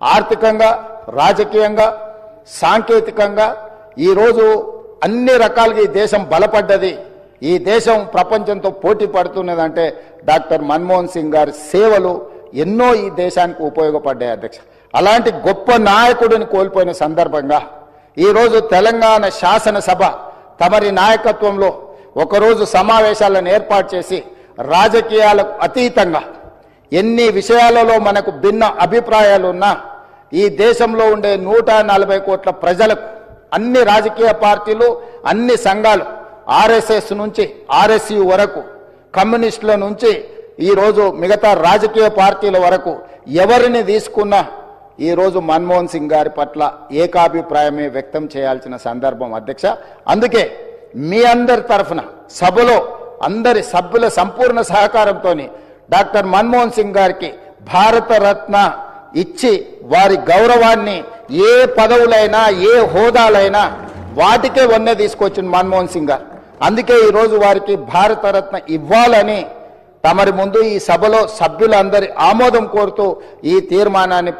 ఆర్థికంగా, రాజకీయంగా, సాంకేతికంగా ఈరోజు అన్ని రకాలుగా ఈ దేశం బలపడ్డది. ఈ దేశం ప్రపంచంతో పోటీ పడుతున్నదంటే డాక్టర్ మన్మోహన్ సింగ్ గారి సేవలు ఎన్నో ఈ దేశానికి ఉపయోగపడ్డాయి అధ్యక్ష. అలాంటి గొప్ప నాయకుడిని కోల్పోయిన సందర్భంగా ఈరోజు తెలంగాణ శాసనసభ తమరి నాయకత్వంలో ఒకరోజు సమావేశాలను ఏర్పాటు చేసి రాజకీయాలకు అతీతంగా ఎన్ని విషయాలలో మనకు భిన్న అభిప్రాయాలు ఉన్నా ఈ దేశంలో ఉండే 140 కోట్ల ప్రజలకు అన్ని రాజకీయ పార్టీలు, అన్ని సంఘాలు, ఆర్ఎస్ఎస్ నుంచి ఆర్ఎస్యు వరకు, కమ్యూనిస్టుల నుంచి ఈరోజు మిగతా రాజకీయ పార్టీల వరకు ఎవరిని తీసుకున్నా ఈరోజు మన్మోహన్ సింగ్ గారి పట్ల ఏకాభిప్రాయమే వ్యక్తం చేయాల్సిన సందర్భం అధ్యక్ష. అందుకే మీ అందరి తరఫున సభలో అందరి సభ్యుల సంపూర్ణ సహకారంతో డాక్టర్ మన్మోహన్ సింగ్ గారికి భారతరత్న ఇచ్చి వారి గౌరవాన్ని ఏ పదవులైనా ఏ హోదాలైనా వాటికే వన్నె తీసుకొచ్చిన మన్మోహన్ సింగ్ గారు. అందుకే ఈరోజు వారికి భారతరత్న ఇవ్వాలని తమరి ముందు ఈ సభలో సభ్యులందరి ఆమోదం కోరుతూ ఈ తీర్మానాన్ని